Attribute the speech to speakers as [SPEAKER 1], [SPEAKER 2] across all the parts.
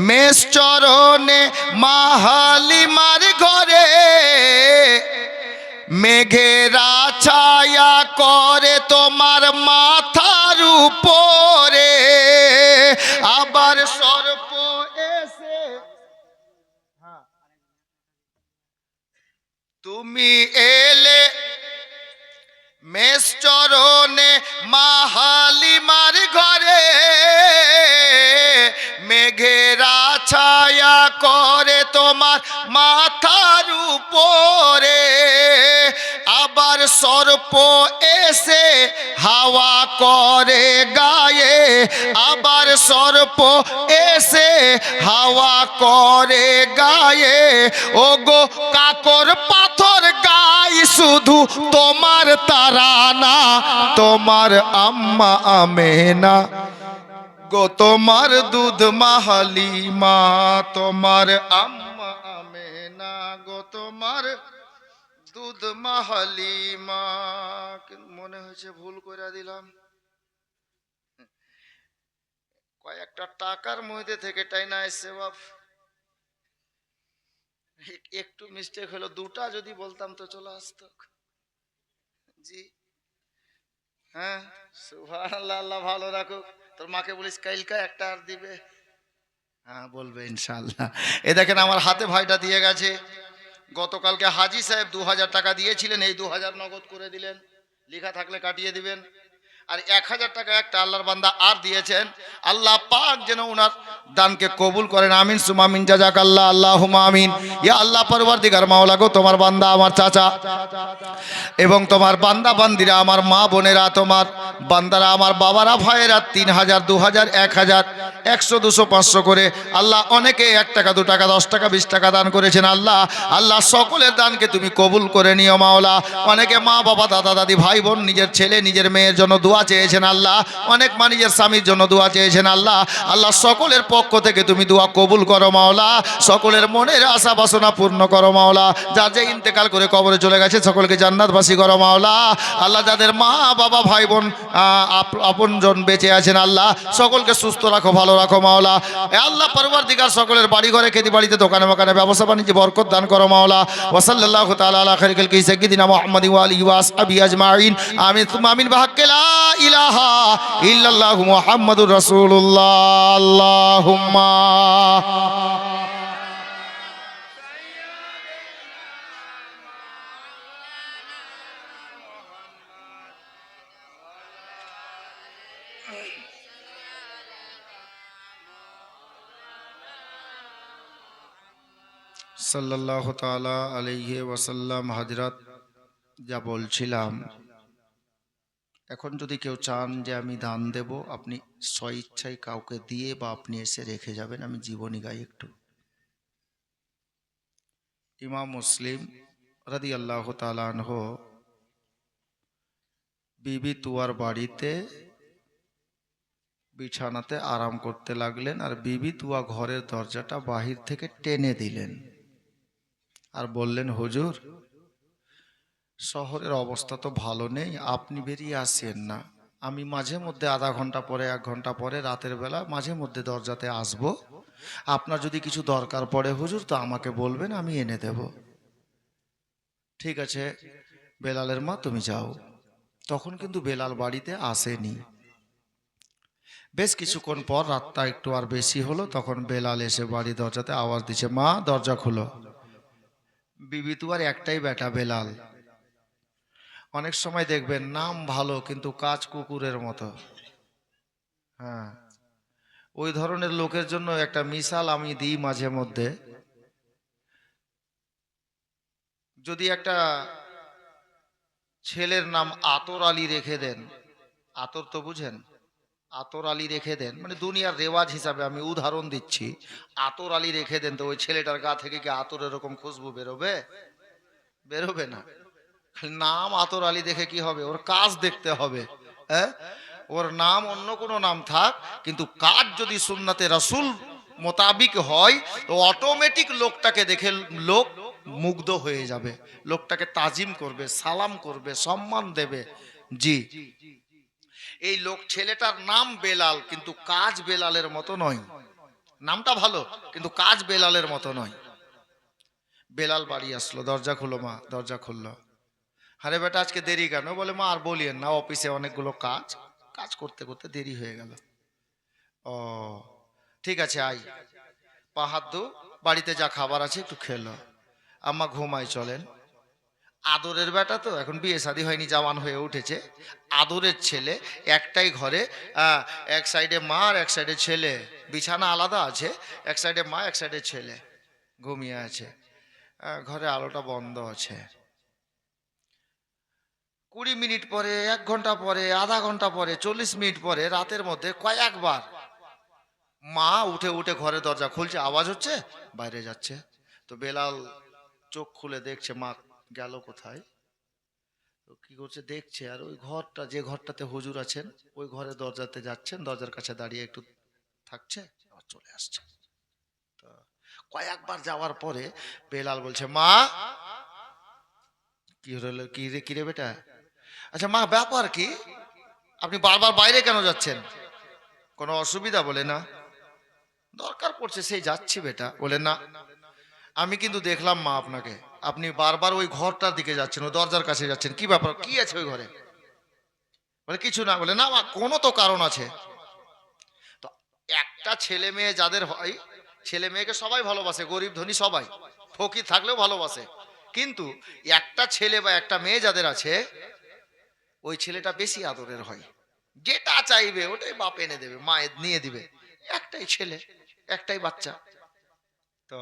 [SPEAKER 1] মেষ চরণে মা হালিমার ঘরে মেঘেরা ছায়া করে তোমার মাথার উপরে, আবার সর্প এসে তুমি এলে মেষ চরণে মা হালিমার ঘরে, মেঘেরা ছায়া করে তোমার মাথার উপরে, আবার সর্প এসে হাওয়া করে গায়ে, আবার সর্প এসে হাওয়া করে গায়ে, ওগো কাকর পাথর গাই শুধু তোমার তারানা, তোমার আম্মা আমেনা গো, তোমার দুধ মা হালিমা, তোমার আম্মা আমেনা গো, তোমার দুধ মা হালিমা। মনে হয়েছে ভুল করে দিলাম, কয়েকটা টাকার মধ্যে থেকে টাই না এসছে বাপ, একটু মিস্টেক হলো, দুটা যদি বলতাম তো চলে আসতো। জি হ্যাঁ, সুবহানাল্লাহ, আল্লাহ ভালো রাখুক। তোর মাকে বলিস কাইলকা একটা আর দিবে, হ্যাঁ বলবে ইনশাআল্লাহ। এ দেখেন আমার হাতে ভাইটা দিয়ে গেছে, গতকালকে হাজি সাহেব 2000 টাকা দিয়েছিলেন, এই 2000 নগদ করে দিলেন, লেখা থাকলে কাটিয়ে দিবেন। আর 1000 টাকা একটা আল্লাহর বান্দা আর দিয়েছেন, আল্লাহ পাক যেন ওনার দানকে কবুল করেন, আমিন সুমা আমিন, জাযাকাল্লাহ, আল্লাহুম্মা আমিন। ইয়া আল্লাহ পরওয়ারদিগার মাওলা গো, তোমার বান্দা আমার চাচা এবং তোমার বান্দা বান্দিরা, আমার মা বোনেরা, তোমার বান্দারা, আমার বাবারা, ভাইয়েরা 3000 2000 1000 100 200 500 করে আল্লাহ অনেকে 1 টাকা 2 টাকা 10 টাকা 20 টাকা দান করেছেন। আল্লাহ আল্লাহ সকলের দানকে তুমি কবুল করে নিও মাওলা। অনেকে মা বাবা দাদা দাদি ভাই বোন নিজের ছেলে নিজের মেয়ের জন্য দোয়া চেয়েছেন আল্লাহ, অনেক মা নিজের স্বামীর জন্য দোয়া চেয়েছেন আল্লাহ। আল্লাহ সকলের পক্ষ থেকে তুমি দোয়া কবুল করো মাওলা, সকলের মনের আশা বাসনা পূর্ণ করো মাওলা। যার যে ইন্তেকাল করে কবরে চলে গেছে সকলকে জান্নাতবাসী করো মাওলা। আল্লাহ যাদের মা বাবা ভাই বোন আপনজন বেঁচে আছেন আল্লাহ সকলকে সুস্থ রাখো, ভালো রাখো মাওলা। আল্লাহ পরওয়ারদিগার সকলের বাড়ি ঘরে খেতি বাড়িতে দোকানে মোকানে ব্যবসা বাণিজ্যে বরকত দান করো মাওলা। ওয়া সাল্লাল্লাহু তাআলা আলা খায়রিল খালকি সাইয়্যিদিনা মুহাম্মাদিন ওয়া আলিহি ওয়া আসহাবিহি আজমাইন, আমিন সুম্মা আমিন, বিহাক্কি লা ইলাহা ইল্লাল্লাহু মুহাম্মাদুর রাসূলুল্লাহ। আল্লাহুম্মা সাল্লাল্লাহু তাআলা আলাইহি ওয়াসাল্লাম। হযরত যা বলছিলাম, এখন যদি কেউ চান যে আমি দান দেব, আপনি স্বইচ্ছায় কাউকে দিয়ে বা আপনি এসে রেখে যাবেন। আমি জীবনী গাই একটু। ইমাম মুসলিম রাদিয়াল্লাহু তাআলা আনহু বিবি তুয়ার বাড়িতে বিছানাতে আরাম করতে লাগলেন, আর বিবি তুয়া ঘরের দরজাটা বাহির থেকে টেনে দিলেন আর বললেন, হুজুর শহরের অবস্থা তো ভালো নেই, আপনি বেরিয়ে আসেন না, আমি মাঝে মধ্যে আধা ঘন্টা পরে 1 ঘন্টা পরে রাতের বেলা মাঝে মধ্যে দরজাতে আসব, আপনার যদি কিছু দরকার পড়ে হুজুর তো আমাকে বলবেন, আমি এনে দেব। ঠিক আছে বেলালের মা তুমি যাও। তখন কিন্তু বেলাল বাড়িতে আসেনি। বেশ কিছুক্ষণ পর রাতটা একটু আর বেশি হলো, তখন বেলাল এসে বাড়ি দরজাতে আওয়াজ দিচ্ছে, মা দরজা খুলো। বিবি তুয়ার একটাই বেটা বেলাল। অনেক সময় দেখবেন নাম ভালো কিন্তু কাজ কুকুরের মতো। হ্যাঁ, ওই ধরনের লোকের জন্য একটা মিসাল আমি দিই মাঝে মধ্যে। যদি একটা ছেলের নাম আতর আলী রেখে দেন, আতর তো বুঝেন, আতর আলী রেখে দেন, মানে দুনিয়ার রেওয়াজ হিসাবে আমি উদাহরণ দিচ্ছি, আতর আলী রেখে দেন, তো ওই ছেলেটার গা থেকে কি আতর এরকম খুশবু বেরোবে? বেরোবে না। নাম আতর আলী দেখে কি হবে, ওর কাজ দেখতে হবে। হ্যাঁ, ওর নাম অন্য কোনো নাম থাক, কিন্তু কাজ যদি সুন্নাতে রাসূল মোতাবিক হয় তো অটোমেটিক লোকটাকে দেখে লোক মুগ্ধ হয়ে যাবে, লোকটাকে তাজিম করবে, সালাম করবে, সম্মান দেবে। জি, এই লোক ছেলেটার নাম বেলাল কিন্তু কাজ বেলালের মতো নয়। নামটা ভালো, কিন্তু কাজ বেলালের মতো নয়। বেলাল বাড়ি আসলো, দরজা খুলো মা, দরজা খুললো। আরে বেটা আজকে দেরি কেন? বলে মা আর বলিয়েন না, অফিসে অনেকগুলো কাজ, কাজ করতে করতে দেরি হয়ে গেল। ও ঠিক আছে আই, পা হাত ধো, বাড়িতে যা খাবার আছে একটু খেলো। আম্মা ঘুমাই চলেন। আদরের বেটা তো, এখন বিয়ে শাদী হয়নি, জওয়ান হয়ে উঠেছে, আদরের ছেলে, একটাই ঘরে। এক সাইডে মা আর এক সাইডে ছেলে, বিছানা আলাদা আছে, এক সাইডে মা এক সাইডে ছেলে ঘুমিয়ে আছে। ঘরে আলোটা বন্ধ আছে। 20 মিনিট পরে, 1 ঘন্টা পরে, আধা ঘন্টা পরে, 40 মিনিট পরে, রাতের মধ্যে কয়েকবার মা উঠে উঠে ঘরে দরজা খুলছে, আওয়াজ হচ্ছে, বাইরে যাচ্ছে। তো বেলাল চোখ খুলে দেখছে মা গেল কোথায়। তো কি করছে দেখছে, আর ওই ঘরটা, যে ঘরটাতে হুজুর আছেন, ওই ঘরে দরজাতে যাচ্ছেন, দরজার কাছে দাঁড়িয়ে একটু থাকছে, আবার চলে আসছে। তো কয়েকবার যাওয়ার পরে বেলাল বলছে মা, কি হলো, কি রে, কি রে বেটা? আচ্ছা মা, ব্যাপার কি, আপনি বারবার বাইরে কেন যাচ্ছেন? কোনো অসুবিধা? বলে না, দরকার পড়ছে সেই যাচ্ছি বেটা। বলে না, আমি কিন্তু দেখলাম মা আপনাকে, আপনি বারবার ওই ঘরটার দিকে যাচ্ছেন, ওই দরজার কাছে যাচ্ছেন, কি ব্যাপার, কি আছে ওই ঘরে? বলে কিছু না। বলে না মা, কোনো তো কারণ আছে। তো একটা ছেলে মেয়ে যাদের হয়, ছেলে মেয়েকে সবাই ভালোবাসে, গরিব ধনী সবাই, ফকির থাকলেও ভালোবাসে, কিন্তু একটা ছেলে বা একটা মেয়ে যাদের আছে, ওই ছেলেটা বেশি আদরের হয়। যেটা চাইবে ওটাই বাপ এনে দেবে, মা নিয়ে দিবে। একটাই ছেলে, একটাই বাচ্চা। তো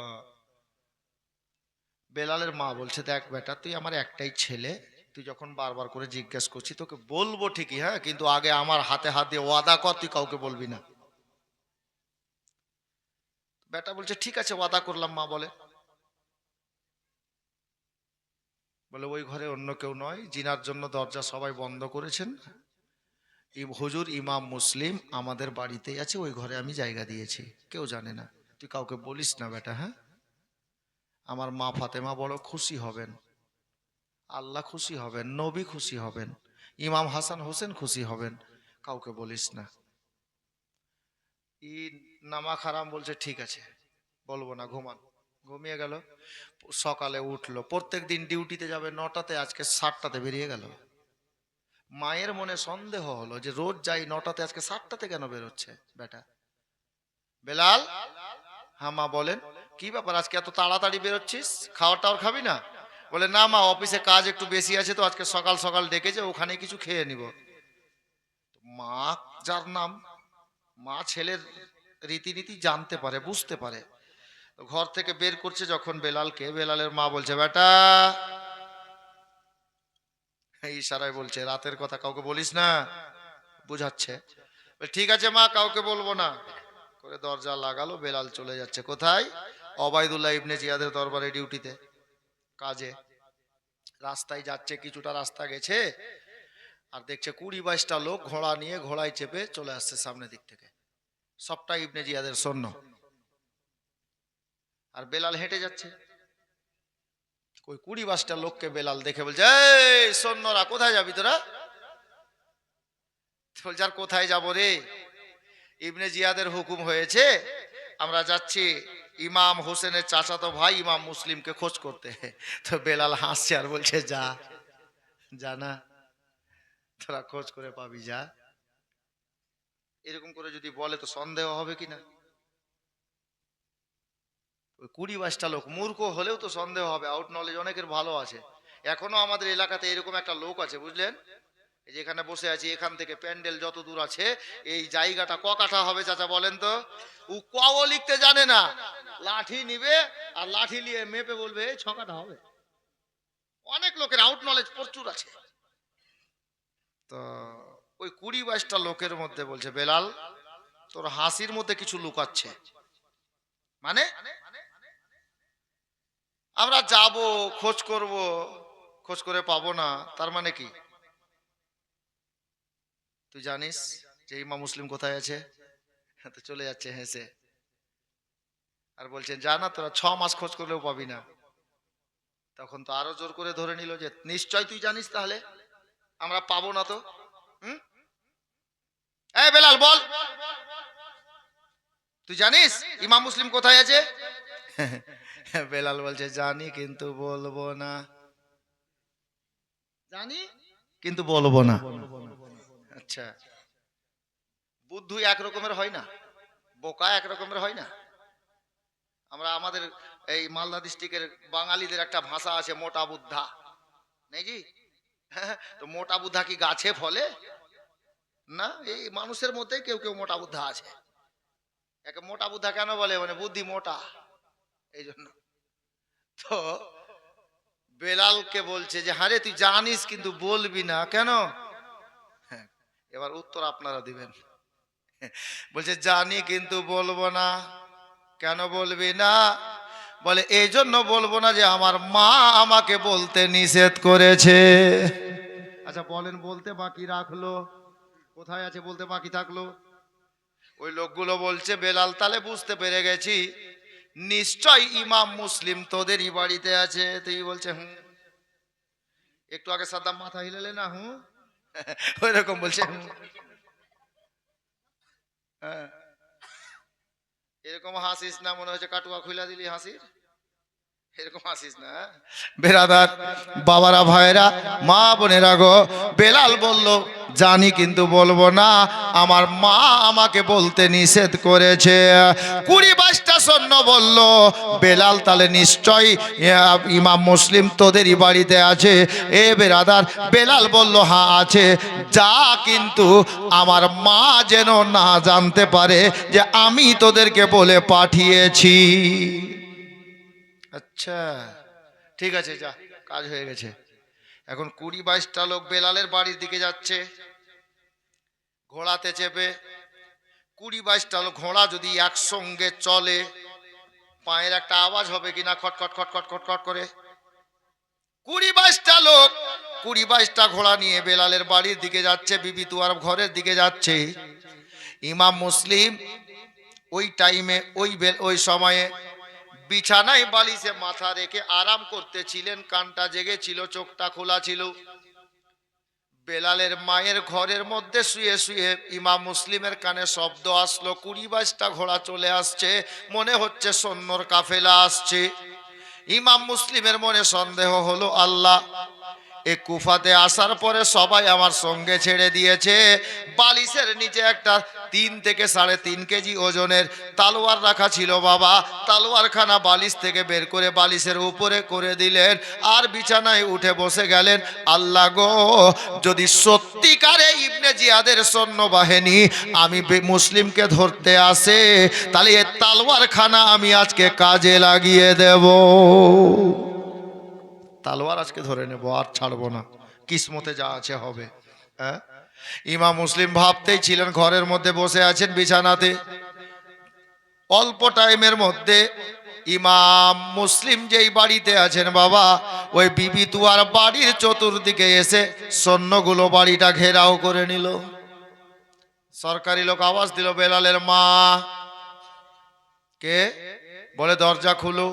[SPEAKER 1] বেলালের মা বলছে দেখ বেটা, তুই আমার একটাই ছেলে, তুই যখন বারবার করে জিজ্ঞেস করছিস, তোকে বলবো ঠিকই, হ্যাঁ, কিন্তু আগে আমার হাতে হাত দিয়ে ওয়াদা কর তুই কাউকে বলবি না। বেটা বলছে ঠিক আছে, ওয়াদা করলাম মা। বলে বলে ওই ঘরে অন্য কেউ নয়, জিনার জন্য দরজা সবাই বন্ধ করেছেন, হুজুর ইমাম মুসলিম আমাদের বাড়িতেই আছে, ওই ঘরে আমি জায়গা দিয়েছি, কেউ জানে না, তুই কাউকে বলিস না বেটা, হ্যাঁ। আমার মা ফাতেমা বড় খুশি হবেন, আল্লাহ খুশি হবেন, নবী খুশি হবেন, ইমাম হাসান হোসেন খুশি হবেন, কাউকে বলিস না। ই নামা খারাম বলছে ঠিক আছে, বলবো না, ঘুমান। ঘুমিয়ে গেল। সকালে উঠলো, প্রত্যেক দিন ডিউটিতে যাবে 9টাতে, আজকে 7টাতে বেরিয়ে গেল। মায়ের মনে সন্দেহ হলো যে রোজ যাই 9টাতে, আজকে 7টাতে কেন বেরোচ্ছে বেটা। বেলাল, হ্যাঁ মা বলেন, কি ব্যাপার আজকে এত তাড়াতাড়ি বেরোচ্ছিস, খাওয়ার টাওয়ার খাবি না? বলে না মা, অফিসে কাজ একটু বেশি আছে, তো আজকে সকাল সকাল ডেকেছে, ওখানে কিছু খেয়ে নিব। মা, যার নাম, মা ছেলের রীতিনীতি জানতে পারে, বুঝতে পারে। তো ঘর থেকে বের করছে যখন বেলালকে, বেলালের মা বলছে বেটা, এই ইশারায় বলছে রাতের কথা কাউকে বলিস না, বুঝাচ্ছে। ঠিক আছে মা, কাউকে বলবো না করে দরজা লাগালো। বেলাল চলে যাচ্ছে কোথায়? ওবায়দুল্লাহ ইবনে জিয়াদের দরবারে ডিউটিতে, কাজে। রাস্তায় যাচ্ছে, কিছুটা রাস্তা গেছে, আর দেখছে 20-22টা লোক ঘোড়া নিয়ে, ঘোড়ায় চেপে চলে আসছে সামনের দিক থেকে, সবটা ইবনে জিয়াদের সৈন্য। আর বেলাল হেঁটে যাচ্ছে। ওই 20-22টা লোককে বেলাল দেখে বলছে এই সৈন্যরা, কোথায় যাবি তোরা? বলছে আর কোথায় যাবো রে, ইবনে জিয়াদের হুকুম হয়েছে, আমরা যাচ্ছি ইমাম হোসেনের চাচাতো ভাই ইমাম মুসলিমকে খোঁজ করতে। তো বেলাল হাসছে আর বলছে যা, জানা, তোরা খোঁজ করে পাবি, যা। এরকম করে যদি বলে তো সন্দেহ হবে কিনা? ওই 20-22টা লোক মূর্খ হলেও তো সন্দেহ হবে, আউট নলেজ অনেকের ভালো আছে। এখনো আমাদের এলাকাতে এরকম একটা লোক আছে, বুঝলেন, এই যে এখানে বসে আছি, এখান থেকে প্যান্ডেল যত দূর আছে, এই জায়গাটা ক কাঠা হবে চাচা বলেন তো? ও কও লিখতে জানে না, লাঠি নিবে আর লাঠি নিয়ে মেপে বলবে এই 6 কাঠা হবে। অনেক লোকের আউট নলেজ প্রচুর আছে। তো ওই 20-22টা লোকের মধ্যে বলছে বেলাল, তোর হাসির মধ্যে কিছু লুকাচ্ছে। মানে আমরা যাব, খোঁজ করব, খোঁজ করে পাবো না, তার মানে কি? তুই জানিস যে ইমাম মুসলিম কোথায় আছে? তো চলে যাচ্ছে হেসে, আর বলছেন জানা তোরা 6 মাস খোঁজ করলেও পাবি না। তখন তো আরো জোর করে ধরে নিল যে নিশ্চয় তুই জানিস, তাহলে আমরা পাবো না তো। হুম, এই বেলাল বল। তুই জানিস ইমাম মুসলিম কোথায় আছে? বেলাল বলছে জানি কিন্তু বলবো না, জানি কিন্তু বলবো না। আচ্ছা, বুদ্ধু এক রকমের হয় না, বোকা এক রকমের হয় না। আমরা আমাদের এই মালদা ডিস্ট্রিক্টের বাঙালিদের একটা ভাষা আছে, মোটা বুদ্ধা, নাকি? তো মোটা বুদ্ধা কি গাছে ফলে না? এই মানুষের মধ্যে কেউ কেউ মোটা বুদ্ধা আছে। একে মোটা বুদ্ধা কেন বলে? মানে বুদ্ধি মোটা, এই জন্য। তো বেলালকে বলছে যে হারে তুই জানিস কিন্তু বলবি না কেন? হ্যাঁ, এবার উত্তর আপনারা দিবেন। বলছে জানি কিন্তু বলবো না। কেন বলবি না? বলে এই জন্য বলবো না যে আমার মা আমাকে বলতে নিষেধ করেছে। আচ্ছা বলেন, বলতে বাকি রাখলো কোথায় আছে? বলতে বাকি থাকলো। ওই লোকগুলো বলছে বেলাল তাহলে বুঝতে পেরে গেছি নিশ্চয় ইমাম মুসলিম তোদেরই বাড়িতে আছে। তুই বলছে হুম। একটু আগে সাদ্দাম মাথা হিলেলে না হুম, ওই রকম বলছে হুম। হ্যাঁ, এরকম হাসিস না, মনে হচ্ছে কাটুয়া খুলে দিলি হাসির, এরকম হাসিস না। বেরাদার বাবারা ভাইরা মা বোনেরা গো, বেলাল বলল জানি কিন্তু বলবো না, আমার মা আমাকে বলতে নিষেধ করেছে। 20-22টা সৈন্য বলল বেলাল তাহলে নিশ্চয় ইমাম মুসলিম তোদেরই বাড়িতে আছে। এ বেরাদার বেলাল বলল হ্যাঁ আছে, যা কিন্তু আমার মা যেন না জানতে পারে যে আমি তোদেরকে বলে পাঠিয়েছি। আচ্ছা ঠিক আছে, যা, কাজ হয়ে গেছে। এখন 20-22টা লোক বেলালের বাড়ির দিকে যাচ্ছে ঘোড়াতে চেপে। 20-22টা লোক, ঘোড়া যদি একসঙ্গে চলে পায়ের একটা আওয়াজ হবে কিনা, খটখট খটখট খটখট করে। 20-22টা লোক 20-22টা ঘোড়া নিয়ে বেলালের বাড়ির দিকে যাচ্ছে, বিবি তুয়ার ঘরের দিকে যাচ্ছে। ইমাম মুসলিম ওই টাইমে ওই সময়ে বিছানায় বালিশে মাথা রেখে আরাম করতেছিলেন, কানটা জেগে ছিল, চোখটা খোলা ছিল। বেলালের মায়ের ঘরের মধ্যে শুয়ে শুয়ে ইমাম মুসলিমের কানে শব্দ আসলো 20-22টা ঘোড়া চলে আসছে, মনে হচ্ছে সৈন্যর কাফেলা আসছে। ইমাম মুসলিমের মনে সন্দেহ হলো, আল্লাহ এ কুফাতে আসার পরে সবাই আমার সঙ্গে ছেড়ে দিয়েছে। বালিশের নিচে একটা 3 থেকে 3.5 কেজি ওজনের তালোয়ার রাখা ছিল বাবা, তালোয়ারখানা বালিশ থেকে বের করে বালিশের উপরে করে দিলেন আর বিছানায় উঠে বসে গেলেন। আল্লাহ গো, যদি সত্যিকারে ইবনে জিয়াদের সৈন্যবাহিনী আমি মুসলিমকে ধরতে আসে তাহলে এই তালোয়ারখানা আমি আজকে কাজে লাগিয়ে দেব। তালোয়ার আজকে ধরে নেব, আর ছাড়বো না, কিসমতে যা আছে হবে। হ্যাঁ, ইমাম মুসলিম ভাবতেই ছিলেন, ঘরের মধ্যে বসে আছেন বিছানাতে। অল্প টাইমের মধ্যে ইমাম মুসলিম যেই বাড়িতে আছেন বাবা, ওই বিবি তুয়ার বাড়ির চতুর্দিকে এসে সৈন্যগুলো বাড়িটা ঘেরাও করে নিল। সরকারি লোক আওয়াজ দিল, বেলালের মা। কে? বলে দরজা খুলো।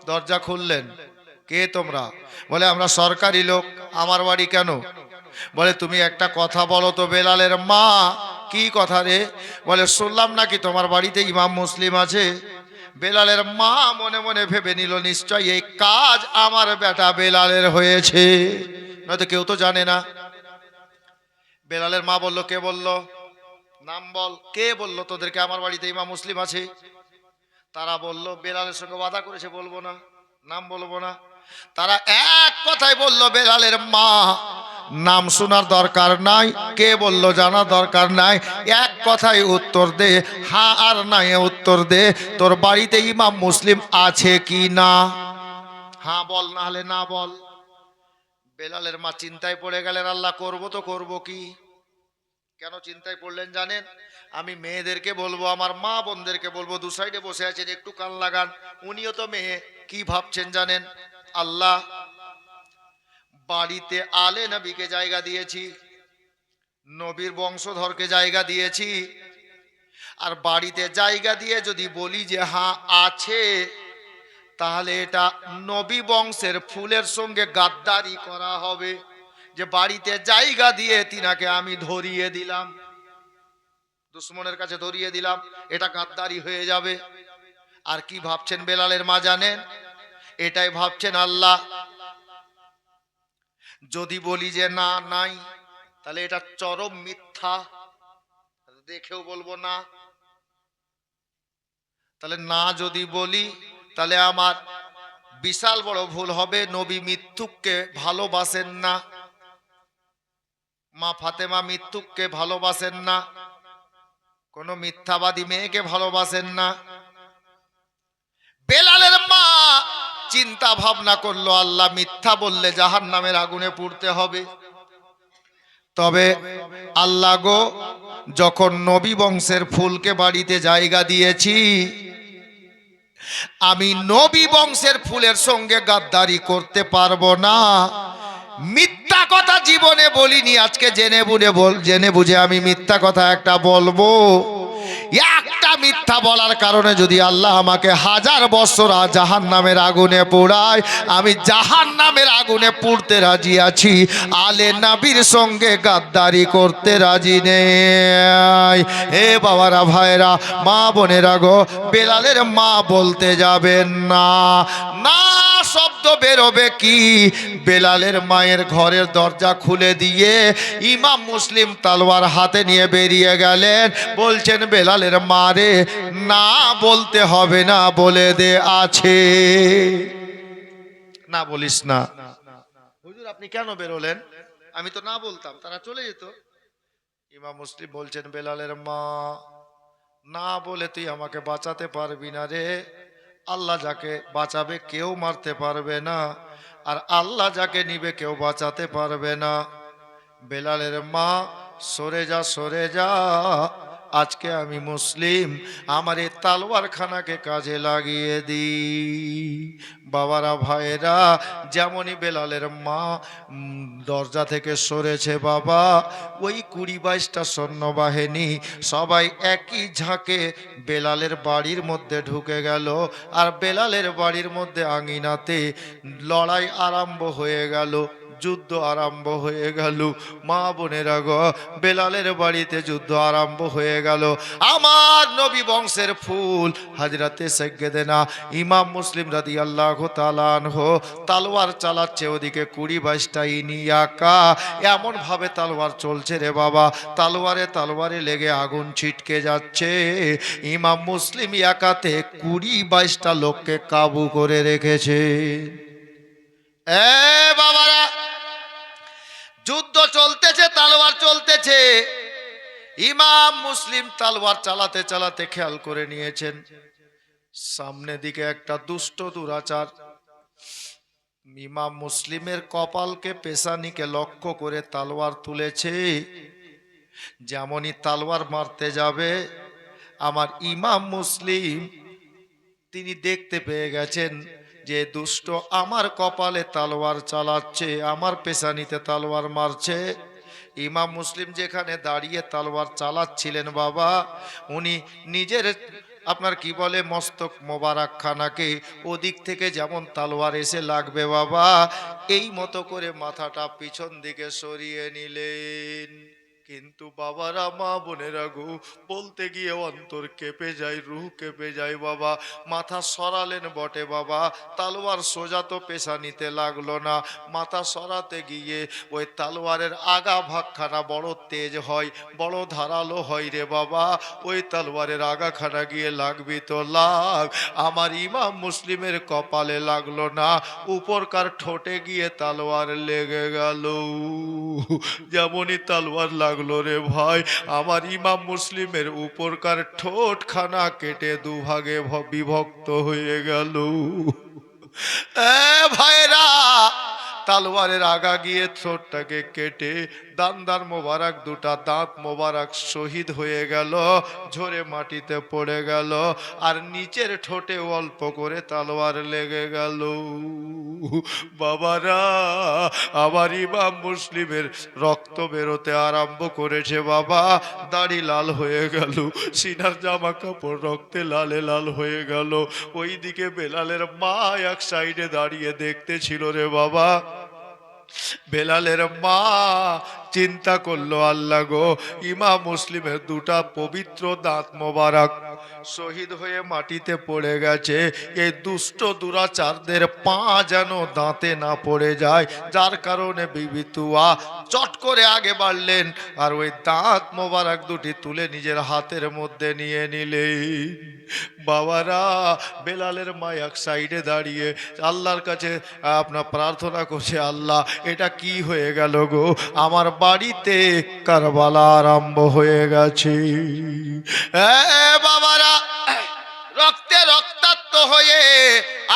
[SPEAKER 1] দরজা খুললেন। কে তোমরা? বলে আমরা সরকারি লোক। আমার বাড়ি কেন? বলে তুমি একটা কথা বলো তো বেলালের মা। কি কথা রে? বলে শুনলাম নাকি তোমার বাড়িতে ইমাম মুসলিম আছে। বেলালের মা মনে মনে ভেবে নিল নিশ্চয় এই কাজ আমার বেটা বেলালের হয়েছে, নয়তো কেউ তো জানে না। বেলালের মা বলল, কে বলল? নাম বল। কে বলল তোদেরকে আমার বাড়িতে ইমাম মুসলিম আছে? তারা বলল বেলালের সঙ্গে ওয়াদা করেছে বলবো না, নাম বলবো না। তারা এক কথাই বলল বেলালের মা, নাম শোনার দরকার নাই, কে বলল জানার দরকার নাই, এক কথাই উত্তর দে, হ্যাঁ আর নাই উত্তর দে, তোর বাড়িতে ইমাম মুসলিম আছে কি না? হ্যাঁ বল, না হলে না বল। বেলালের মা চিন্তায় পড়ে গেলেন, আল্লাহ করবো তো করবো কি? কেন চিন্তায় পড়লেন জানেন? আমি মেয়েদেরকে বলবো, আমার মা বোনদেরকে বলবো, দু সাইডে বসে আছেন, একটু কান লাগান, উনিও তো মেয়ে। কি ভাবছেন জানেন? আল্লাহ, বাড়িতে আলে নবীকে জায়গা দিয়েছি, নবীর বংশধরকে জায়গা দিয়েছি, আর বাড়িতে জায়গা দিয়ে যদি বলি যে হ্যাঁ আছে, তাহলে এটা নবী বংশের ফুলের সঙ্গে গাদ্দারি করা হবে, যে বাড়িতে জায়গা দিয়ে তিনাকে আমি ধরিয়ে দিলাম। দুশ্মনের কাছে ধরিয়ে দিলাম, এটা গাদ্দারি হয়ে যাবে। আর কি ভাবছেন বেলালের মা জানেন? এটাই ভাবছেন আল্লাহ যদি বলি যে না নাই, তাহলে এটা চরম মিথ্যা, দেখেও বলবো না। তাহলে না যদি বলি তাহলে আমার বিশাল বড় ভুল হবে। নবী মৃত্যুককে ভালোবাসেন না, মা ফাতেমা মৃত্যুককে ভালোবাসেন না, কোন মিথ্যাবাদী মেয়েকে ভালোবাসেন না। বেলালের মা চিন্তা ভাবনা করলো, আল্লাহ মিথ্যা বললে জাহান্নামের আগুনে পুড়তে হবে। তবে আল্লাহ গো, যখন নবী বংশের ফুলকে বাড়িতে জায়গা দিয়েছি, আমি নবী বংশের ফুলের সঙ্গে গাদ্দারি করতে পারবো না। মিথ্যা কথা জীবনে বলিনি, আজকে জেনে বুঝে আমি মিথ্যা কথা একটা বলবো। একটা মিথ্যা বলার কারণে যদি আল্লাহ আমাকে 1000 বছর জাহান্নামের আগুনে পোড়ায়, আমি জাহান্নামের আগুনে পুড়তে রাজি আছি, আলে নবীর সঙ্গে গাদ্দারি করতে রাজি নেই। হে বাবারা, ভাইরা, মা বোনেরা গো, বেলালের মা বলতে যাবেন না, না শব্দ বেরোবে কি? বেলালের মায়ের ঘরের দরজা খুলে দিয়ে ইমাম মুসলিম তলোয়ার হাতে নিয়ে বেরিয়ে গেলেন। বলছেন বেলালের মা রে, না বলতে হবে না, বলে দে আছে। না বলিস না। হুজুর আপনি কেন বেরোলেন? আমি তো না বলতাম তারা চলে যেত। ইমাম মুসলিম বলছেন বেলালের মা, না বলে তুই আমাকে বাঁচাতে পারবি না রে। আল্লাহ যাকে বাঁচাবে কেউ মারতে পারবে না, আর আল্লাহ যাকে নিবে কেউ বাঁচাতে পারবে না। বেলালের মা, সরে যা সরে যা, আজকে আমি মুসলিম, আমার এই তালোয়ার খানাকে কাজে লাগিয়ে দি। বাবারা, ভাইরা, যেমনই বেলালের মা দরজা থেকে সরেছে বাবা, ওই 20-22টা সৈন্যবাহিনী সবাই একই ঝাঁকে বেলালের বাড়ির মধ্যে ঢুকে গেল। আর বেলালের বাড়ির মধ্যে আঙিনাতে লড়াই আরম্ভ হয়ে গেল, যুদ্ধ আরম্ভ হয়ে গেল। মা বোনেরা গো, বেলালের বাড়িতে যুদ্ধ আরম্ভ হয়ে গেল। আমার নবী বংশের ফুল হযরতে সাইয়্যিদানা ইমাম মুসলিম রাদিয়াল্লাহু তাআলা আনহু তলোয়ার চালাচ্ছে, ওদিকে 20-22টা ইনিয়াকা এমন ভাবে তলোয়ার চলছে রে বাবা, তলোয়ারে লেগে আগুন ছিটকে যাচ্ছে। ইমাম মুসলিম একাতে 20-22টা লোককে কাবু করে রেখেছে। এ বাবারা, যুদ্ধ চলতেছে, তলোয়ার চলতেছে। ইমাম মুসলিম তলোয়ার চালাতে চালাতে খেয়াল করে নিয়েছেন সামনে দিকে একটা দুষ্ট দুরাচার ইমাম মুসলিমের কপালকে, পেশানিকে লক্ষ্য করে তলোয়ার তুলেছে। যেমনই তলোয়ার মারতে যাবে, আমার ইমাম মুসলিম তিনি দেখতে পেয়ে গেছেন যে দুষ্ট আমার কপালে তলোয়ার চালাচ্ছে, আমার পেশানিতে তলোয়ার মারছে। ইমাম মুসলিম যেখানে দাঁড়িয়ে তলোয়ার চালাচ্ছিলেন বাবা, উনি নিজের আপনার কি বলে মস্তক মোবারক খানাকে ওদিক থেকে যেমন তলোয়ার এসে লাগবে বাবা, এই মতো করে মাথাটা পিছন দিকে সরিয়ে নিলেন। কিন্তু বাবারা, মা বোনেরা গো, বলতে গিয়ে অন্তর কেঁপে যায়, রুহ কেঁপে যায় বাবা। মাথা সরালেন বটে বাবা, তলোয়ার সোজা তো পেশানিতে লাগলো না। মাথা সরাতে গিয়ে ওই তলোয়ারের আগা ভাগখানা বড় তেজ হয়, বড় ধারালো হয় রে বাবা। ওই তলোয়ারের আগাখানা গিয়ে লাগবি তো লাগ, আমার ইমাম মুসলিমের কপালে লাগলো না, উপরকার ঠোঁটে গিয়ে তলোয়ার লেগে গেল। যেমনই তলোয়ার লাগলো রে ভাই, আমার ইমাম মুসলিমের উপরকার ঠোঁটখানা কেটে দুভাগে বিভক্ত হয়ে গেল। ভাইরা, তলোয়ারের আগা গিয়ে ঠোঁটটাকে কেটে দান্দার মোবারক, দুটা দাঁত মোবারক শহীদ হয়ে গেল, ঝরে মাটিতে পড়ে গেল। আর নিচের ঠোঁটে অল্প করে তলোয়ার লেগে গেল। বাবারা, আমার ইমাম মুসলিমের রক্ত বেরোতে আরম্ভ করেছে বাবা, দাড়ি লাল হয়ে গেল, সিনার জামা কাপড় রক্তে লালে লাল হয়ে গেল। ওইদিকে বেলালের মা এক সাইডে দাঁড়িয়ে দেখতে ছিল রে বাবা।
[SPEAKER 2] বেলালের মা চিন্তা করলো, আল্লাহ গো, ইমাম মুসলিমের দুটা পবিত্র দাঁত মোবারক শহীদ হয়ে মাটিতে পড়ে গেছে, এই দুষ্ট দুরাচারদের পা যেন দাঁতে না পড়ে যায়, যার কারণে বিবি তুয়া চট করে আগে বাড়লেন আর ওই দাঁত মোবারক দুটি তুলে নিজের হাতের মধ্যে নিয়ে নিলেন। বাবারা, বেলালের মা এক সাইডে দাঁড়িয়ে আল্লাহর কাছে আপনার প্রার্থনা করছে, আল্লাহ এটা কি হয়ে গেল গো, আমার বাড়িতে কারবালা আরম্ভ হয়ে গেছে। বাবারা, রক্তে রক্তাক্ত হয়ে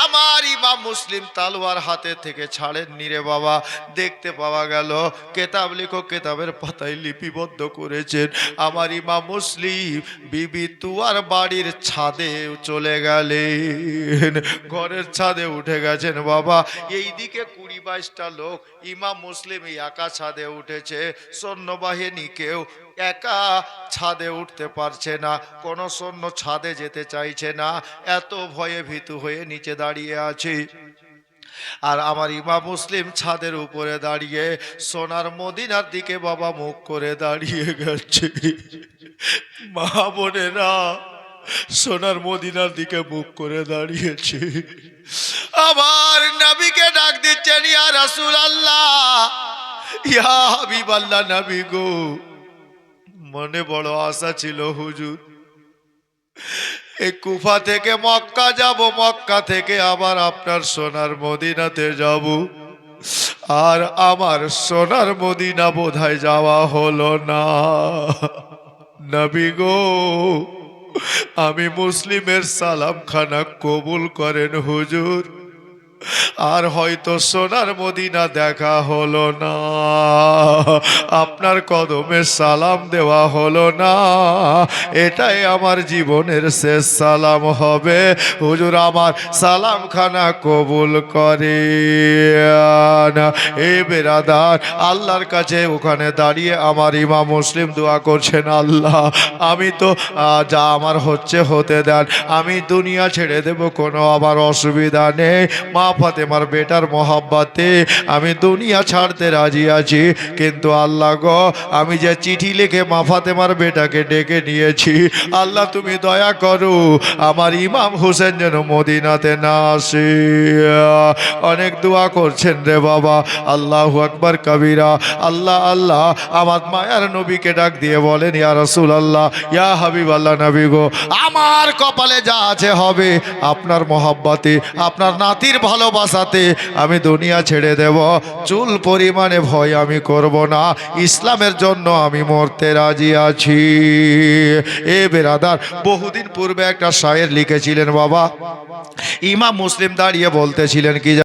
[SPEAKER 2] আমার ইমাম মুসলিম তালোয়ার হাতে থেকে ছাড়েননি রে বাবা। দেখতে পাওয়া গেল কেতাব লেখক কেতাবের পাতায় লিপিবদ্ধ করেছেন, আমার ইমাম মুসলিম বিবি তুয়ার বাড়ির ছাদে চলে গেলেন, ঘরের ছাদে উঠে গেছেন বাবা। এইদিকে 20-22টা লোক, ইমাম মুসলিম একা ছাদে উঠেছে, সৈন্যবাহিনী কেউ একা ছাদে উঠতে পারছে না, কোন সৈন্য ছাদে যেতে চাইছে না, এত ভয়ে ভীতু হয়ে নিচে দাঁড়িয়ে আছে। আর আমার ইমাম মুসলিম ছাদের উপরে দাঁড়িয়ে সোনার মদিনার দিকে বাবা মুখ করে দাঁড়িয়ে গেছে। মা বোনেরা, সোনার মদিনার দিকে মুখ করে দাঁড়িয়েছে, আমার নবীকে ডাক দিচ্ছেন, ইয়া রাসূলুল্লাহ, ইয়া হাবিবাল্লাহ, নবী গো, মনে বড় আশা ছিল হুজুর, এই কুফা থেকে মক্কা যাব, মক্কা থেকে আবার আপনার সোনার মদিনাতে যাব, আর আমার সোনার মদিনা বোধহয় যাওয়া হলো না। নবী গো, আমি মুসলিমের সালামখানা কবুল করেন হুজুর, আর হয়তো সোনার মদিনা দেখা হলো না, আপনার কদমে সালাম দেওয়া হলো না, এটাই আমার জীবনের শেষ সালাম হবে, হুজুর আমার সালামখানা কবুল করে। এ বেরাদার, আল্লাহর কাছে ওখানে দাঁড়িয়ে আমার ইমাম মুসলিম দোয়া করছেন, আল্লাহ আমি তো যা আমার হচ্ছে হতে দেন, আমি দুনিয়া ছেড়ে দেব, কোনো আমার অসুবিধা নেই, মা ফাতেমার বেটার মোহাব্বতে আমি দুনিয়া ছাড়তে রাজি আছি, কিন্তু আল্লাহ গো, আমি যে চিঠি লিখে মা ফাতেমার বেটাকে ডেকে নিয়েছি, আল্লাহ তুমি দয়া করো, আমার ইমাম হোসেন যেন মদিনাতে না আসে। অনেক দোয়া করছেন রে বাবা, আল্লাহু আকবার কবিরা। আল্লাহ আল্লাহ, আমার মায়ার নবীকে ডাক দিয়ে বলেন, ইয়া রাসূলুল্লাহ, ইয়া হাবিবাল্লাহ, নবী গো, আমার কপালে যা আছে হবে আপনার মোহাব্বতে, আপনার নাতির ভালোবাসাতে আমি দুনিয়া ছেড়ে দেব, চুল পরিমাণে ভয় আমি করব না, ইসলামের জন্য আমি মরতে রাজি আছি। এ বেরাদার, বহুদিন পূর্বে একটা শায়ের লিখেছিলেন বাবা, ইমাম মুসলিম দাঁড়িয়ে বলতেছিলেন কি